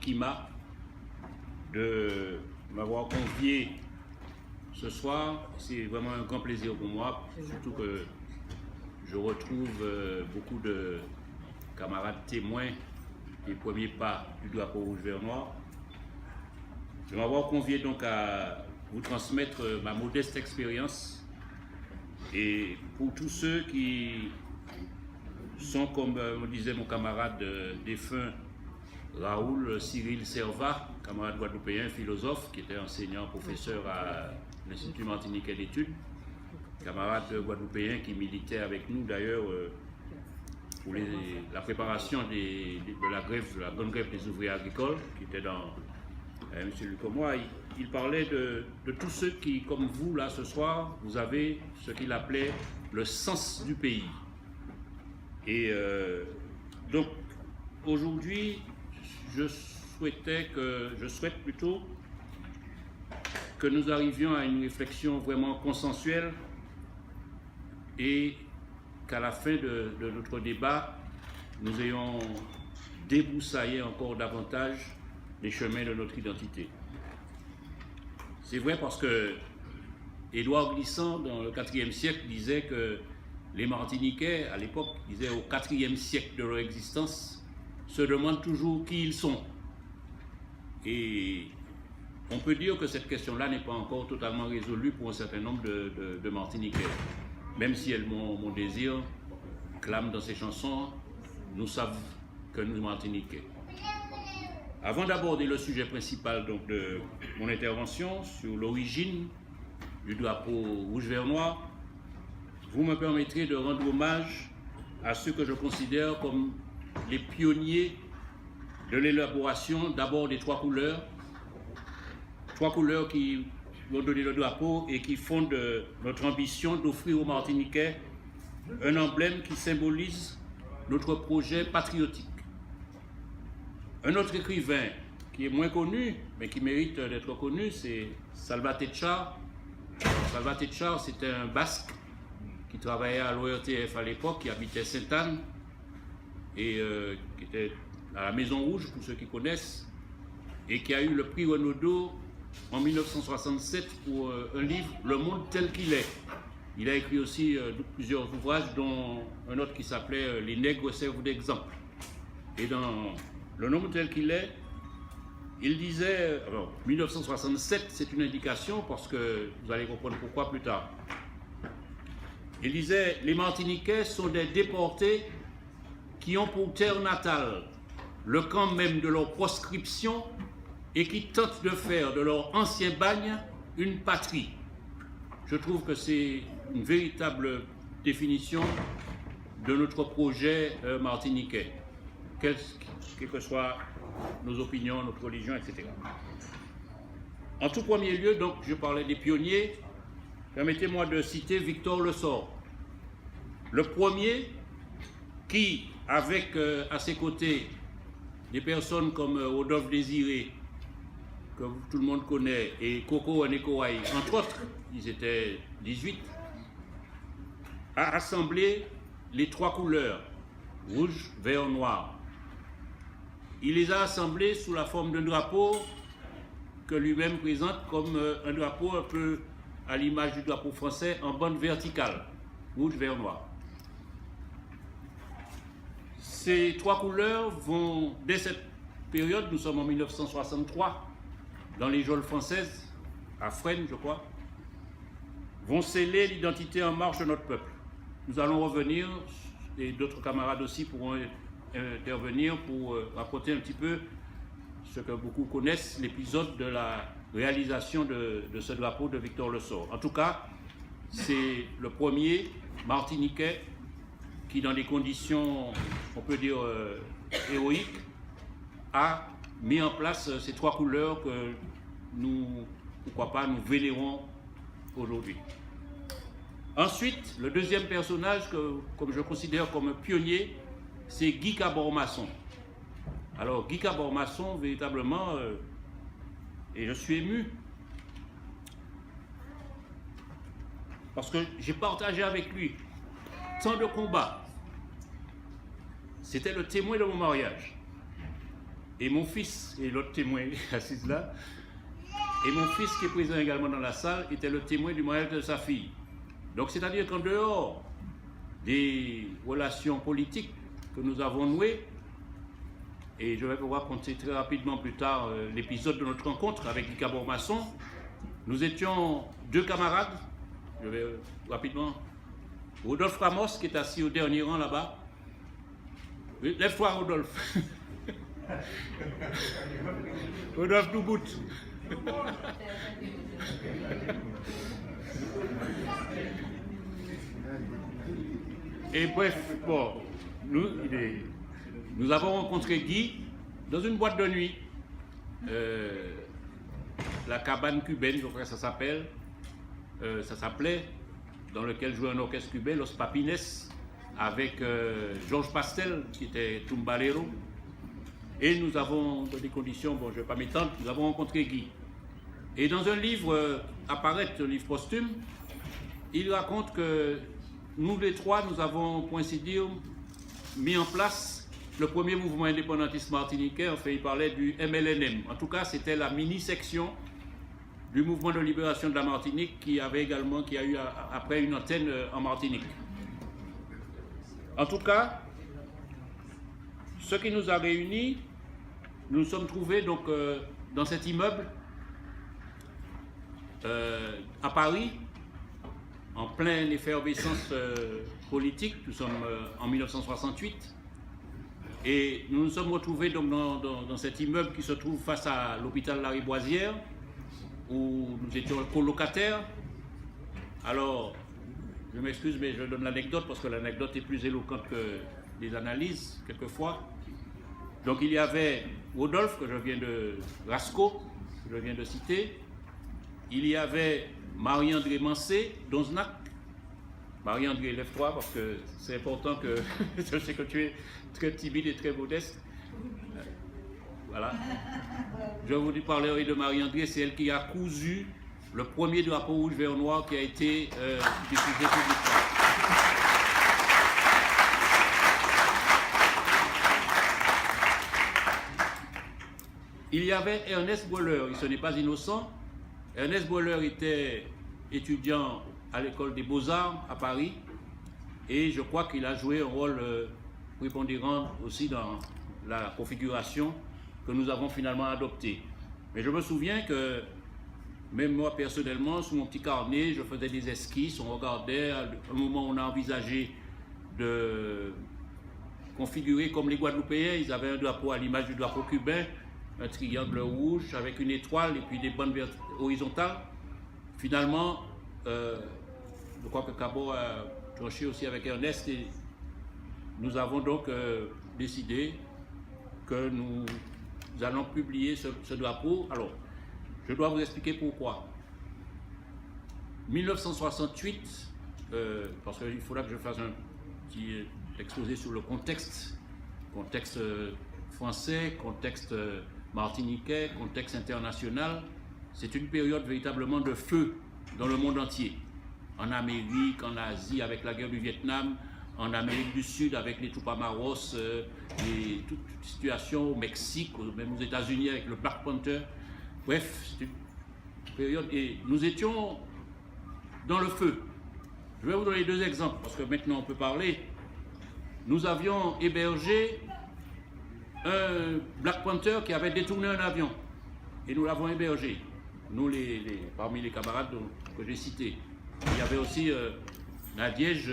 Kima de m'avoir convié ce soir. C'est vraiment un grand plaisir pour moi, surtout que je retrouve beaucoup de camarades témoins des premiers pas du drapeau rouge vert noir. Je vais m'avoir convié donc à vous transmettre ma modeste expérience, et pour tous ceux qui sont, comme me disait mon camarade défunt Raoul Cyril Servat, camarade guadeloupéen, philosophe, qui était enseignant, professeur à l'Institut martiniquais d'études, camarade guadeloupéen qui militait avec nous d'ailleurs pour la préparation de la grève, de la bonne grève des ouvriers agricoles, qui était dans M. Lucomois. Il parlait de tous ceux qui, comme vous là ce soir, vous avez ce qu'il appelait le sens du pays. Et donc aujourd'hui, je souhaite plutôt que nous arrivions à une réflexion vraiment consensuelle et qu'à la fin de notre débat, nous ayons débroussaillé encore davantage les chemins de notre identité. C'est vrai parce que Édouard Glissant, dans le IVe siècle, disait que les Martiniquais, à l'époque, disaient au IVe siècle de leur existence, se demandent toujours qui ils sont. Et on peut dire que cette question-là n'est pas encore totalement résolue pour un certain nombre de Martiniquais. Même si mon désir clame dans ses chansons, nous savons que nous Martiniquais. Avant d'aborder le sujet principal donc, de mon intervention sur l'origine du drapeau rouge vert noir, vous me permettrez de rendre hommage à ceux que je considère comme les pionniers de l'élaboration d'abord des trois couleurs qui vont donner le drapeau et qui fondent notre ambition d'offrir aux Martiniquais un emblème qui symbolise notre projet patriotique. Un autre écrivain qui est moins connu, mais qui mérite d'être connu, c'est Salvatore Char. Salvatore Char, c'était un Basque qui travaillait à l'ORTF à l'époque, qui habitait Sainte-Anne et qui était à la Maison Rouge, pour ceux qui connaissent, et qui a eu le prix Renaudot en 1967 pour un livre, Le monde tel qu'il est. Il a écrit aussi plusieurs ouvrages, dont un autre qui s'appelait Les nègres servent d'exemple. Et dans Le monde tel qu'il est, il disait, alors 1967 c'est une indication parce que vous allez comprendre pourquoi plus tard. Il disait, les Martiniquais sont des déportés qui ont pour terre natale le camp même de leur proscription et qui tentent de faire de leur ancien bagne une patrie. Je trouve que c'est une véritable définition de notre projet martiniquais, quelles que soient nos opinions, notre religion, etc. En tout premier lieu, donc, je parlais des pionniers. Permettez-moi de citer Victor Lessort, le premier qui, avec à ses côtés des personnes comme Rodolphe Désiré, que tout le monde connaît, et Coco Anekouaï, entre autres, ils étaient 18, a assemblé les trois couleurs, rouge, vert, noir. Il les a assemblés sous la forme d'un drapeau que lui-même présente comme un drapeau un peu à l'image du drapeau français en bande verticale, rouge, vert, noir. Ces trois couleurs vont, dès cette période, nous sommes en 1963, dans les geôles françaises, à Fresnes, je crois, vont sceller l'identité en marche de notre peuple. Nous allons revenir, et d'autres camarades aussi pourront intervenir pour raconter un petit peu ce que beaucoup connaissent, l'épisode de la réalisation de ce drapeau de Victor Lessort. En tout cas, c'est le premier Martiniquais qui, dans des conditions, on peut dire, héroïques, a mis en place ces trois couleurs que nous, pourquoi pas, nous vénérons aujourd'hui. Ensuite, le deuxième personnage que comme je considère comme un pionnier, c'est Guy Cabor-Masson. Alors, Guy Cabor-Masson, véritablement, et je suis ému, parce que j'ai partagé avec lui tant de combats. C'était le témoin de mon mariage. et mon fils, et l'autre témoin assis là, et mon fils qui est présent également dans la salle, était le témoin du mariage de sa fille. Donc c'est-à-dire qu'en dehors des relations politiques que nous avons nouées, et je vais pouvoir compter très rapidement plus tard l'épisode de notre rencontre avec Guy Cabor-Masson, nous étions deux camarades, je vais rapidement, Rodolphe Ramos qui est assis au dernier rang là-bas. Lève-toi Rodolphe. Rodolphe Doubout. Et bref, bon, nous avons rencontré Guy dans une boîte de nuit, la cabane cubaine, je crois que ça s'appelait, dans lequel jouait un orchestre cubain, Los Papines, avec Georges Pastel, qui était tumbalero. Et nous avons, dans des conditions, bon, je ne vais pas m'étendre, nous avons rencontré Guy. Et dans un livre, apparaît un livre posthume, il raconte que nous les trois, nous avons, pour ainsi dire, mis en place le premier mouvement indépendantiste martiniquais. Enfin, il parlait du MLNM. En tout cas, c'était la mini-section du mouvement de libération de la Martinique qui a eu après une antenne en Martinique. En tout cas, ce qui nous a réunis, nous nous sommes trouvés donc dans cet immeuble à Paris, en pleine effervescence politique. Nous sommes en 1968 et nous nous sommes retrouvés donc dans cet immeuble qui se trouve face à l'hôpital Lariboisière, où nous étions colocataires. Alors, je m'excuse, mais je donne l'anecdote parce que l'anecdote est plus éloquente que les analyses, quelquefois. Donc, il y avait Rodolphe, que je viens de Rasco, que je viens de citer. Il y avait Marie-André Mancé, d'Onznac. Marie-André, lève-toi parce que c'est important que je sais que tu es très timide et très modeste. Voilà. Je vous parlerai de Marie-André, c'est elle qui a cousu le premier drapeau rouge vert noir qui a été diffusé publiquement. Il y avait Ernest Boiler, ce n'est pas innocent. Ernest Boiler était étudiant à l'école des Beaux-Arts à Paris et je crois qu'il a joué un rôle prépondérant aussi dans la configuration que nous avons finalement adoptée. Mais je me souviens que même moi personnellement, sous mon petit carnet, je faisais des esquisses, on regardait, à un moment on a envisagé de configurer comme les Guadeloupéens, ils avaient un drapeau à l'image du drapeau cubain, un triangle rouge avec une étoile et puis des bandes horizontales. Finalement, je crois que Cabot a tranché aussi avec Ernest et nous avons donc décidé que nous allons publier ce drapeau. Alors, je dois vous expliquer pourquoi. 1968, parce qu'il faudra que je fasse un petit exposé sur le contexte français, contexte martiniquais, contexte international. C'est une période véritablement de feu dans le monde entier. En Amérique, en Asie avec la guerre du Vietnam, en Amérique du Sud avec les Tupamaros, et toute situation au Mexique, même aux États-Unis avec le Black Panther. Bref, c'est une période et nous étions dans le feu. Je vais vous donner deux exemples parce que maintenant on peut parler. Nous avions hébergé un Black Panther qui avait détourné un avion et nous l'avons hébergé. Nous, parmi les camarades que j'ai cités. Il y avait aussi Nadiège,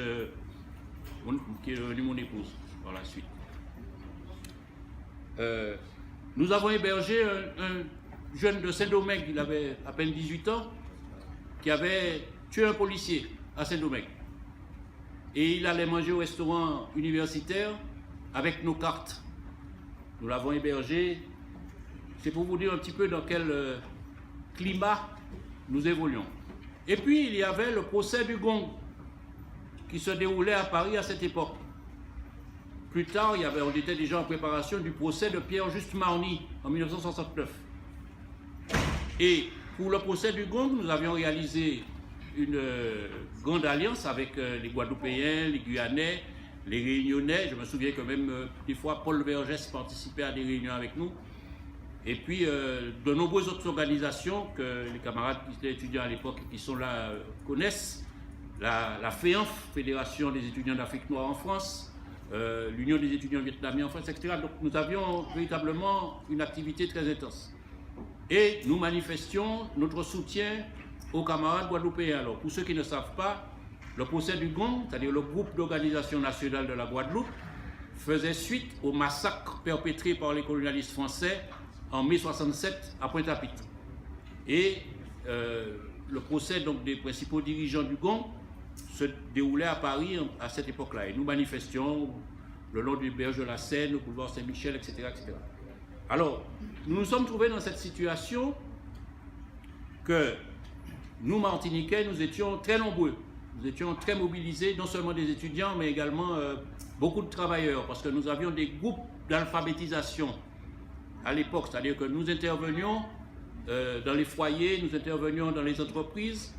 qui est devenue mon épouse par la suite. Nous avons hébergé un jeune de Saint-Domingue, il avait à peine 18 ans, qui avait tué un policier à Saint-Domingue. Et il allait manger au restaurant universitaire avec nos cartes. Nous l'avons hébergé. C'est pour vous dire un petit peu dans quel climat nous évoluons. Et puis il y avait le procès du Gong qui se déroulait à Paris à cette époque. Plus tard, on était déjà en préparation du procès de Pierre-Juste Marny en 1969. Et pour le procès du Gong, nous avions réalisé une grande alliance avec les Guadeloupéens, les Guyanais, les Réunionnais. Je me souviens que même des fois Paul Vergès participait à des réunions avec nous. Et puis de nombreuses autres organisations que les camarades qui étaient étudiants à l'époque et qui sont là connaissent. La FEANF, Fédération des étudiants d'Afrique noire en France, l'Union des étudiants vietnamiens en France, etc. Donc nous avions véritablement une activité très intense. Et nous manifestions notre soutien aux camarades guadeloupéens. Alors pour ceux qui ne savent pas, le procès du GONG, c'est-à-dire le groupe d'organisation nationale de la Guadeloupe, faisait suite au massacre perpétré par les colonialistes français en mai 67 à Pointe-à-Pitre. Et le procès donc, des principaux dirigeants du GONG se déroulait à Paris à cette époque-là. Et nous manifestions le long du berge de la Seine, au boulevard Saint-Michel, etc., etc. Alors, nous nous sommes trouvés dans cette situation que nous, Martiniquais, nous étions très nombreux. Nous étions très mobilisés, non seulement des étudiants, mais également beaucoup de travailleurs, parce que nous avions des groupes d'alphabétisation à l'époque, c'est-à-dire que nous intervenions dans les foyers, nous intervenions dans les entreprises,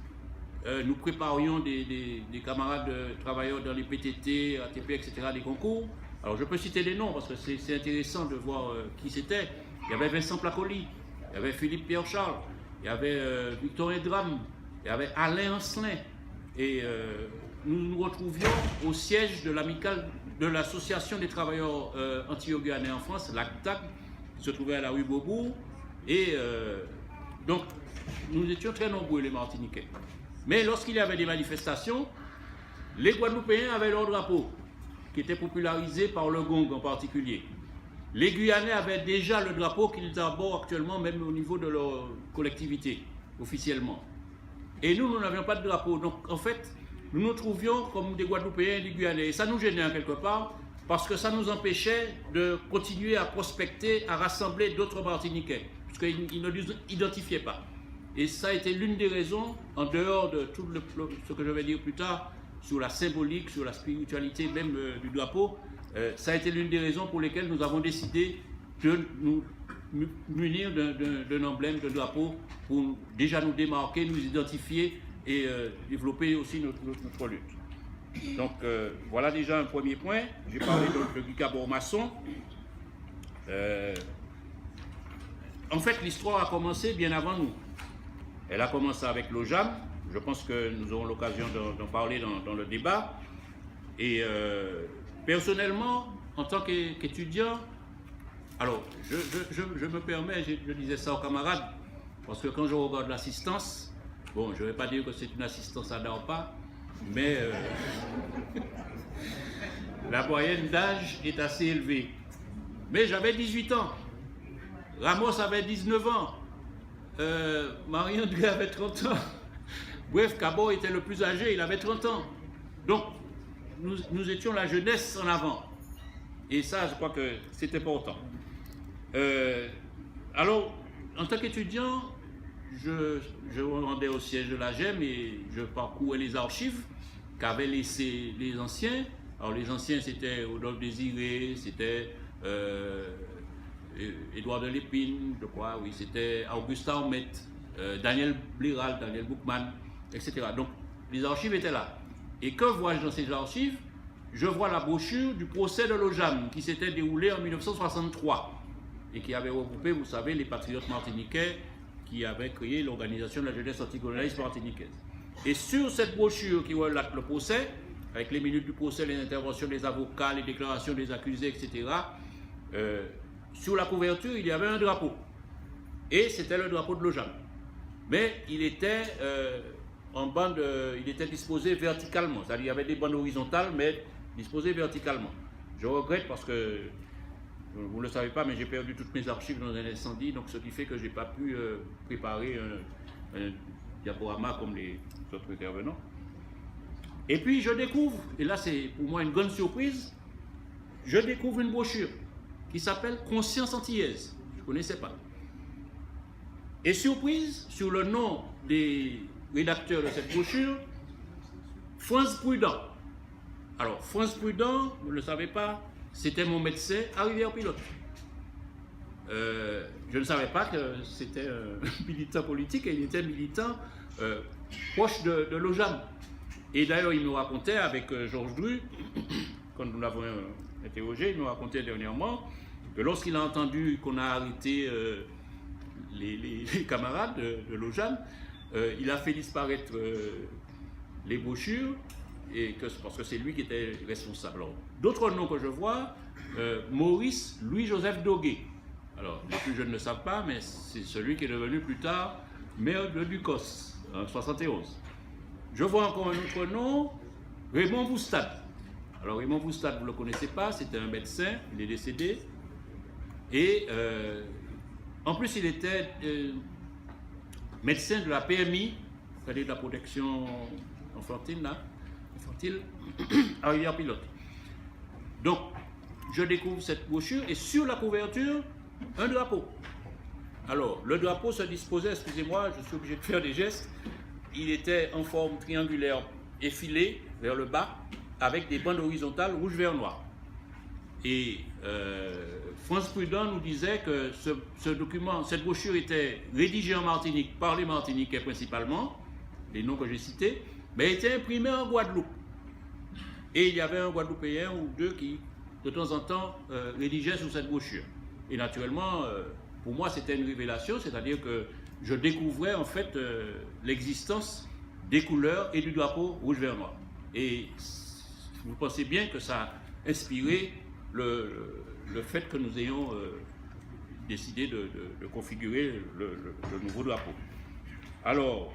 nous préparions des camarades travailleurs dans les PTT, ATP, etc., des concours. Alors je peux citer des noms parce que c'est intéressant de voir qui c'était. Il y avait Vincent Placoli, il y avait Philippe Pierre-Charles, il y avait Victor Edram, il y avait Alain Ancelin. Et nous nous retrouvions au siège de l'amicale de l'Association des travailleurs antillais en France, l'ACTAC, qui se trouvait à la rue Beaubourg. Et donc, nous étions très nombreux, les Martiniquais. Mais lorsqu'il y avait des manifestations, les Guadeloupéens avaient leur drapeau, qui était popularisé par le GONG en particulier. Les Guyanais avaient déjà le drapeau qu'ils arborent actuellement, même au niveau de leur collectivité, officiellement. Et nous, nous n'avions pas de drapeau. Donc, en fait, nous nous trouvions comme des Guadeloupéens et des Guyanais. Et ça nous gênait en quelque part, parce que ça nous empêchait de continuer à prospecter, à rassembler d'autres Martiniquais, puisqu'ils ne nous identifiaient pas. Et ça a été l'une des raisons, en dehors de tout ce que je vais dire plus tard, sur la symbolique, sur la spiritualité même du drapeau, ça a été l'une des raisons pour lesquelles nous avons décidé de nous munir d'un emblème, de drapeau, pour déjà nous démarquer, nous identifier et développer aussi notre lutte. Donc voilà déjà un premier point. J'ai parlé de Guy Cabot-Masson. En fait, l'histoire a commencé bien avant nous. Elle a commencé avec l'OJAM. Je pense que nous aurons l'occasion d'en parler dans le débat. Et personnellement, en tant qu'étudiant, alors je me permets, je disais ça aux camarades, parce que quand je regarde l'assistance, bon, je ne vais pas dire que c'est une assistance à DARPA, mais la moyenne d'âge est assez élevée. Mais j'avais 18 ans, Ramos avait 19 ans, Marie-André avait 30 ans. Bref, Cabot était le plus âgé, il avait 30 ans. Donc, nous étions la jeunesse en avant. Et ça, je crois que c'est important. Alors, en tant qu'étudiant, je me rendais au siège de la GEM et je parcourais les archives qu'avaient laissées les anciens. Alors, les anciens, c'était Rodolphe Désiré, c'était Édouard de Lépine, je crois, oui, c'était Auguste Armet, Daniel Bliral, Daniel Boukman, etc. Donc, les archives étaient là. Et que vois-je dans ces archives? Je vois la brochure du procès de l'OJAM qui s'était déroulé en 1963 et qui avait regroupé, vous savez, les patriotes martiniquais qui avaient créé l'organisation de la jeunesse anticolonialiste martiniquaise. Et sur cette brochure qui relate le procès, avec les minutes du procès, les interventions des avocats, les déclarations des accusés, etc., sur la couverture, il y avait un drapeau. Et c'était le drapeau de l'OJAM. Mais il était en bande, il était disposé verticalement. C'est-à-dire qu'il y avait des bandes horizontales, mais disposées verticalement. Je regrette parce que, vous ne le savez pas, mais j'ai perdu toutes mes archives dans un incendie, donc ce qui fait que je n'ai pas pu préparer un diaporama comme les autres intervenants. Et puis je découvre, et là c'est pour moi une grande surprise, je découvre une brochure qui s'appelle Conscience antillaise. Je ne connaissais pas. Et surprise, sur le nom des rédacteurs de cette brochure, France Prudent. Alors, France Prudent, vous ne le savez pas, c'était mon médecin à Rivière-Pilote. Je ne savais pas que c'était un militant politique, et il était militant proche de l'OJAM. Et d'ailleurs, il nous racontait avec Georges Dru, quand nous l'avons interrogé, il nous racontait dernièrement que lorsqu'il a entendu qu'on a arrêté les camarades de Lausanne, il a fait disparaître les brochures, parce que c'est lui qui était responsable. D'autres noms que je vois, Maurice Louis-Joseph Doguet. Alors, les plus jeunes ne savent pas, mais c'est celui qui est devenu plus tard maire de Ducos, en 71. Je vois encore un autre nom, Raymond Boustad. Alors, Raymond Boustad, vous ne le connaissez pas, c'était un médecin, il est décédé. Et en plus, il était médecin de la PMI, c'est-à-dire de la protection infantile, à Rivière-Pilote. Donc, je découvre cette brochure et sur la couverture, un drapeau. Alors, le drapeau se disposait, excusez-moi, je suis obligé de faire des gestes, il était en forme triangulaire effilée vers le bas, avec des bandes horizontales rouge, vert, noir. Et France Prudent nous disait que ce document, cette brochure était rédigée en Martinique par les Martiniquais principalement, les noms que j'ai cités, mais était imprimée en Guadeloupe. Et il y avait un Guadeloupéen ou deux qui, de temps en temps, rédigeaient sur cette brochure. Et naturellement, pour moi, c'était une révélation, c'est-à-dire que je découvrais en fait l'existence des couleurs et du drapeau rouge, vert, noir. Et vous pensez bien que ça a inspiré le fait que nous ayons décidé de configurer le nouveau drapeau. Alors,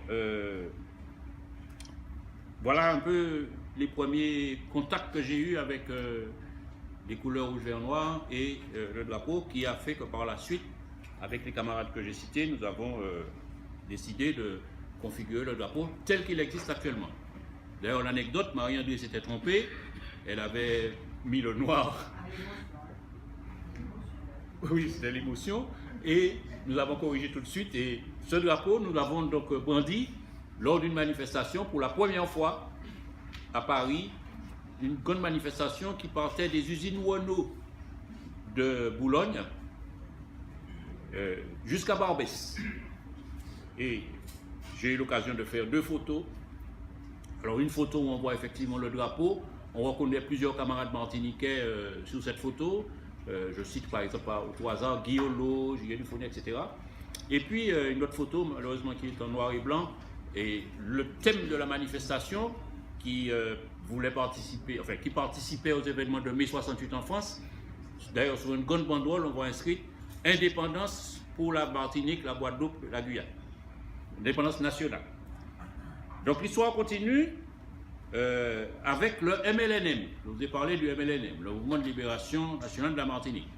voilà un peu les premiers contacts que j'ai eus avec les couleurs rouge, vert, noir et le drapeau, qui a fait que par la suite, avec les camarades que j'ai cités, nous avons décidé de configurer le drapeau tel qu'il existe actuellement. D'ailleurs, l'anecdote, Marie-André s'était trompée, elle avait mis le noir. Oui, c'était l'émotion, et nous avons corrigé tout de suite, et ce drapeau, nous l'avons donc brandi lors d'une manifestation pour la première fois à Paris, une grande manifestation qui partait des usines Renault de Boulogne jusqu'à Barbès. Et j'ai eu l'occasion de faire 2 photos. Alors une photo où on voit effectivement le drapeau, on reconnaît plusieurs camarades martiniquais sur cette photo. Je cite par exemple au hasard Guillaume, Julien Dufournier, etc. Et puis une autre photo, malheureusement qui est en noir et blanc, et le thème de la manifestation qui voulait participer, enfin qui participait aux événements de mai 68 en France. D'ailleurs, sur une grande banderole, on voit inscrit Indépendance pour la Martinique, la Guadeloupe, la Guyane. Indépendance nationale. Donc l'histoire continue avec le MLNM. Je vous ai parlé du MLNM, le Mouvement de Libération Nationale de la Martinique.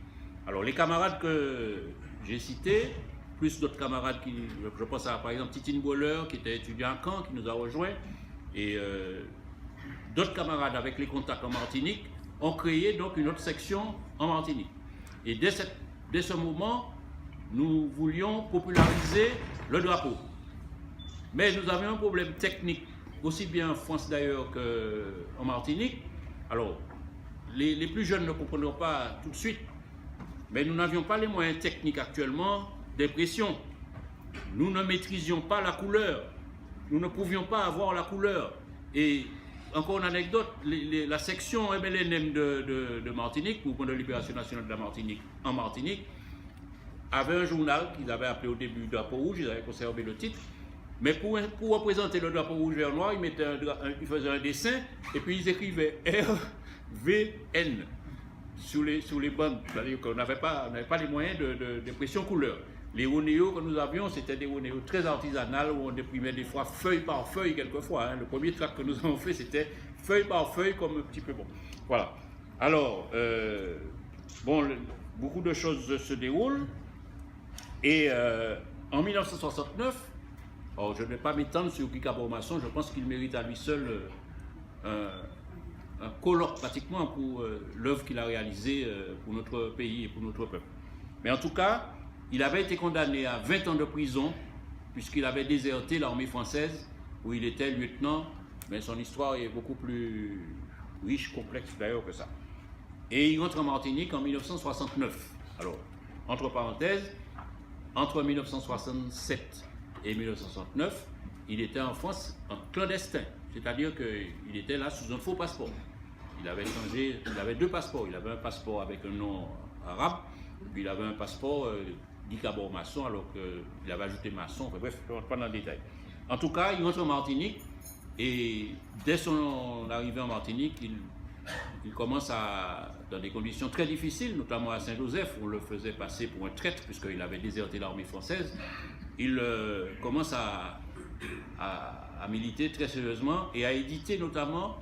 Alors les camarades que j'ai cités, plus d'autres camarades qui, je pense à par exemple Titine Boller qui était étudiant à Caen, qui nous a rejoints, et d'autres camarades avec les contacts en Martinique, ont créé donc une autre section en Martinique. Et dès ce moment, nous voulions populariser le drapeau. Mais nous avions un problème technique, aussi bien en France d'ailleurs qu'en Martinique. Alors, les plus jeunes ne comprendront pas tout de suite, mais nous n'avions pas les moyens techniques actuellement d'impression. Nous ne maîtrisions pas la couleur. Nous ne pouvions pas avoir la couleur. Et encore une anecdote, la section MLNM de Martinique, Mouvement de Libération Nationale de la Martinique, en Martinique, avait un journal qu'ils avaient appelé au début Drapeau Rouge, ils avaient conservé le titre. Mais pour représenter le drapeau rouge vert noir, ils faisaient un dessin et puis ils écrivaient RVN sur les bandes. C'est-à-dire qu'on n'avait pas les moyens d'impression couleur. Les Ronéos que nous avions, c'était des Ronéos très artisanales où on imprimait des fois feuille par feuille quelquefois. Hein. Le premier tract que nous avons fait, c'était feuille par feuille comme un petit peu bon. Voilà. Alors, beaucoup de choses se déroulent. Et en 1969, alors, je ne vais pas m'étendre sur Guy Cabot-Masson, je pense qu'il mérite à lui seul un colloque pratiquement pour l'œuvre qu'il a réalisée pour notre pays et pour notre peuple. Mais en tout cas, il avait été condamné à 20 ans de prison puisqu'il avait déserté l'armée française où il était lieutenant, mais son histoire est beaucoup plus riche, complexe d'ailleurs que ça. Et il rentre en Martinique en 1969. Alors, entre parenthèses, entre 1967 et 1969, il était en France en clandestin, c'est-à-dire qu'il était là sous un faux passeport. Il avait 2 passeports. Il avait un passeport avec un nom arabe, puis il avait un passeport Guy Cabor maçon, alors qu'il avait ajouté maçon, enfin, bref, je ne rentre pas dans le détail. En tout cas, il rentre en Martinique, et dès son arrivée en Martinique, il commence dans des conditions très difficiles, notamment à Saint-Joseph, où on le faisait passer pour un traître, puisqu'il avait déserté l'armée française. Il commence à militer très sérieusement et à éditer notamment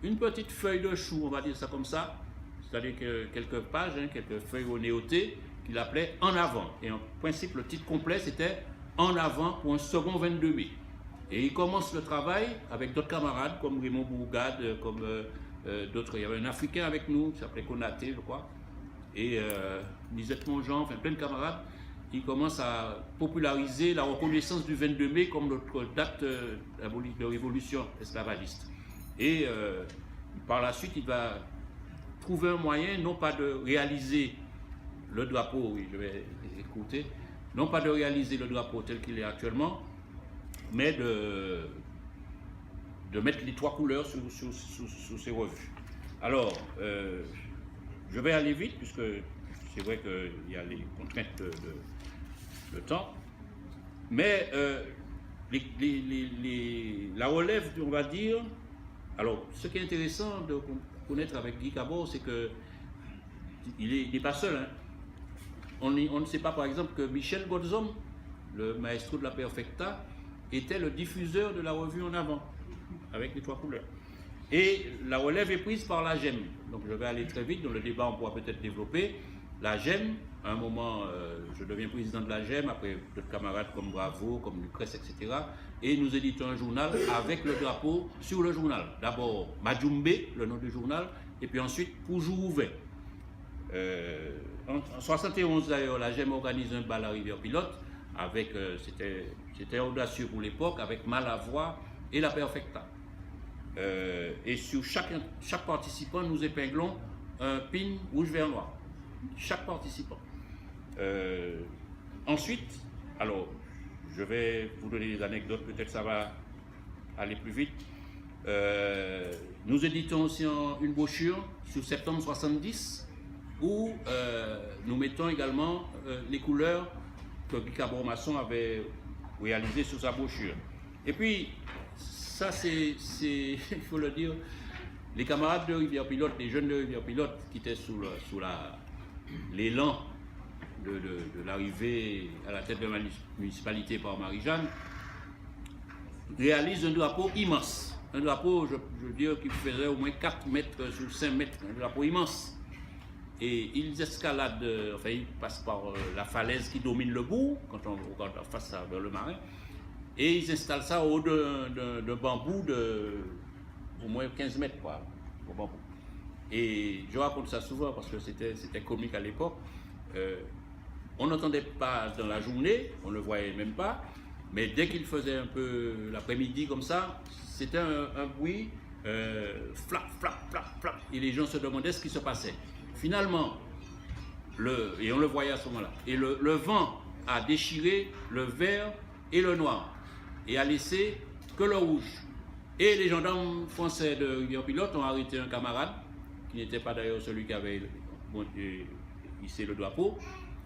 une petite feuille de chou, on va dire ça comme ça, c'est-à-dire que quelques pages, quelques feuilles onéotées, qu'il appelait En avant. Et en principe, le titre complet, c'était En avant pour un second 22 mai. Et il commence le travail avec d'autres camarades, comme Raymond Bourgade, comme d'autres. Il y avait un Africain avec nous, qui s'appelait Konaté, je crois, et Lisette Monjean, enfin plein de camarades. Il commence à populariser la reconnaissance du 22 mai comme notre date de révolution esclavagiste. Et par la suite, il va trouver un moyen, non pas de réaliser le drapeau, oui, je vais écouter, non pas de réaliser le drapeau tel qu'il est actuellement, mais de mettre les 3 couleurs sous ces revues. Alors, je vais aller vite, puisque c'est vrai qu'il y a les contraintes de temps, mais la relève, on va dire, alors, ce qui est intéressant de connaître avec Guy Cabor, c'est qu'il n'est pas seul. Hein. On ne sait pas, par exemple, que Michel Godzom, le maestro de la Perfecta, était le diffuseur de la revue En avant, avec les 3 couleurs. Et la relève est prise par la GEM. Donc je vais aller très vite, dans le débat on pourra peut-être développer. La GEM, à un moment, je deviens président de la GEM, après d'autres camarades comme Bravo, comme Lucrèce, etc. Et nous éditons un journal avec le drapeau sur le journal. D'abord Majumbe, le nom du journal, et puis ensuite Toujours ouvert. En 1971, d'ailleurs, la GEM organise un bal à Rivière-Pilote, avec, c'était audacieux pour l'époque, avec Malavoie et la Perfecta. Et sur chaque participant, nous épinglons un pin rouge, vert, noir. Chaque participant. Ensuite, alors, je vais vous donner des anecdotes, peut-être ça va aller plus vite. Nous éditons aussi une brochure sur septembre 70, où nous mettons également les couleurs que Guy Cabor maçon avait réalisées sur sa brochure. Et puis, ça c'est il faut le dire, les camarades de Rivière-Pilote, les jeunes de Rivière-Pilote qui étaient sous l'élan de l'arrivée à la tête de la municipalité par Marie-Jeanne, réalisent un drapeau immense. Un drapeau, je veux dire, qui faisait au moins 4 mètres sur 5 mètres, un drapeau immense. Et ils escaladent, enfin ils passent par la falaise qui domine le bourg, quand on regarde face vers le marin, et ils installent ça au haut d'un bambou de au moins 15 mètres, quoi, au bambou. Et je raconte ça souvent parce que c'était comique à l'époque. On n'entendait pas dans la journée, on ne le voyait même pas, mais dès qu'il faisait un peu l'après-midi comme ça, c'était un bruit, flap, flap, flap, flap, et les gens se demandaient ce qui se passait. Finalement, et on le voyait à ce moment-là, et le vent a déchiré le vert et le noir, et a laissé que le rouge. Et les gendarmes français de Rivière-Pilote ont arrêté un camarade, qui n'était pas d'ailleurs celui qui avait hissé le drapeau.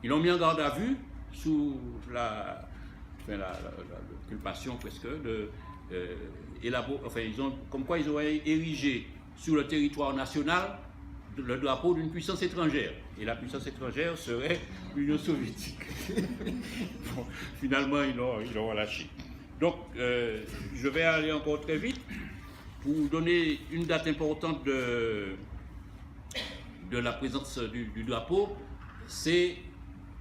Ils l'ont mis en garde à vue, sous la culpation presque, comme quoi ils auraient érigé sur le territoire national le drapeau d'une puissance étrangère. Et la puissance étrangère serait l'Union soviétique. Bon, finalement, ils l'ont relâché. Donc, je vais aller encore très vite pour vous donner une date importante de la présence du drapeau, c'est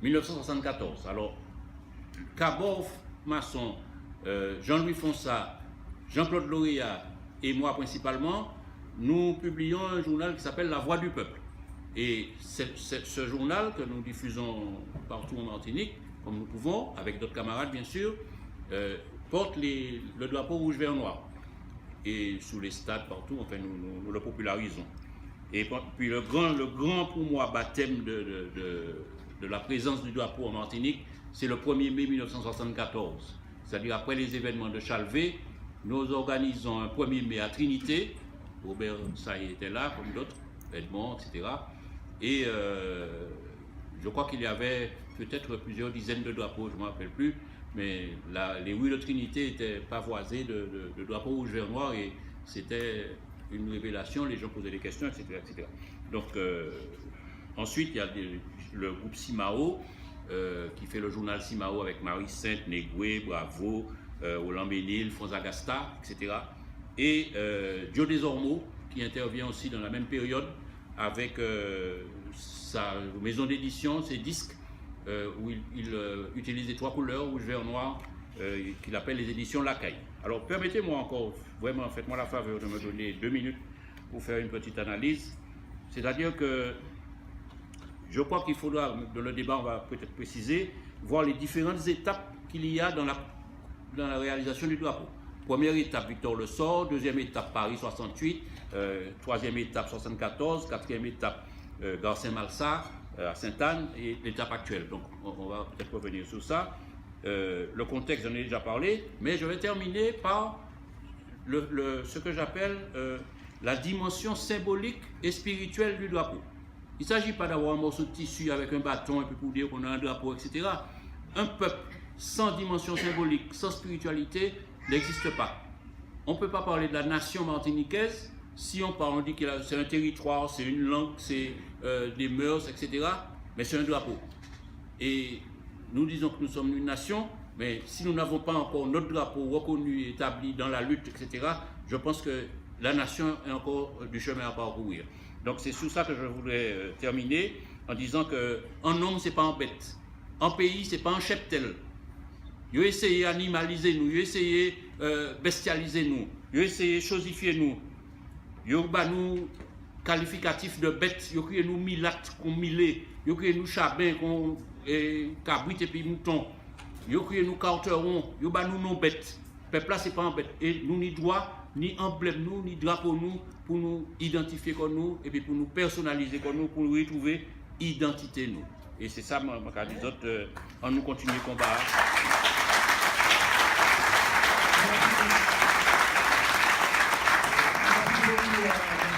1974. Alors, Cabor maçon, Jean-Louis Fonsa, Jean-Claude Lauréat et moi principalement, nous publions un journal qui s'appelle La Voix du Peuple. Et ce journal que nous diffusons partout en Martinique, comme nous pouvons, avec d'autres camarades bien sûr, porte le drapeau rouge, vert, noir. Et sous les stades partout, enfin, nous le popularisons. Et puis le grand pour moi baptême de la présence du drapeau en Martinique, c'est le 1er mai 1974. C'est-à-dire après les événements de Chalvet, nous organisons un 1er mai à Trinité. Robert Saï était là, comme d'autres, Edmond, etc. Et je crois qu'il y avait peut-être plusieurs dizaines de drapeaux, je ne me rappelle plus, mais les rues de Trinité étaient pavoisées de drapeaux rouge, vert, noir, et c'était une révélation, les gens posaient des questions, etc. etc. Donc, ensuite, il y a le groupe Simao, qui fait le journal Simao avec Marie Sainte, Negoué, Bravo, Roland Ménil, Fonz Agasta, etc. Et Joe Desormeaux, qui intervient aussi dans la même période avec sa maison d'édition, ses disques, où il utilise les 3 couleurs, rouge, vert, noir, qu'il appelle les éditions Lacaille. Alors permettez-moi encore, vraiment, faites-moi la faveur de me donner 2 minutes pour faire une petite analyse. C'est-à-dire que je crois qu'il faudra, dans le débat, on va peut-être préciser, voir les différentes étapes qu'il y a dans la réalisation du drapeau. Première étape, Victor Le Sort. Deuxième étape, Paris 68. Troisième étape, 74. Quatrième étape, Gare Saint-Malsa, à Sainte-Anne. Et l'étape actuelle. Donc, on va peut-être revenir sur ça. Le contexte, j'en ai déjà parlé. Mais je vais terminer par ce que j'appelle la dimension symbolique et spirituelle du drapeau. Il ne s'agit pas d'avoir un morceau de tissu avec un bâton et puis pour dire qu'on a un drapeau, etc. Un peuple sans dimension symbolique, sans spiritualité, n'existe pas. On ne peut pas parler de la nation martiniquaise si on dit que c'est un territoire, c'est une langue, c'est des mœurs, etc. Mais c'est un drapeau. Et nous disons que nous sommes une nation, mais si nous n'avons pas encore notre drapeau reconnu, établi dans la lutte, etc., je pense que la nation a encore du chemin à parcourir. Donc c'est sur ça que je voudrais terminer en disant qu'en homme, ce n'est pas en bête. En pays, ce n'est pas en cheptel. Ils ont essayé d'animaliser nous, ils ont essayé bestialiser nous, ils ont essayé de chosifier nous. Ils ont nous qualificatifs de bêtes, ils ont créé nous milates, qu'on milé, ils ont créé nous chabins, qu'on cabrit et puis moutons. Ils ont créé nous carterons, ils ont nous non bêtes. Le peuple là, ce n'est pas en bête. Et nous, ni droit, ni emblème nous, ni drapeau nous, pour nous identifier comme nous, et puis pour nous personnaliser comme nous, pour nous retrouver identité nous. Et c'est ça, ma dis autres, en nous continuer le combat. Merci beaucoup.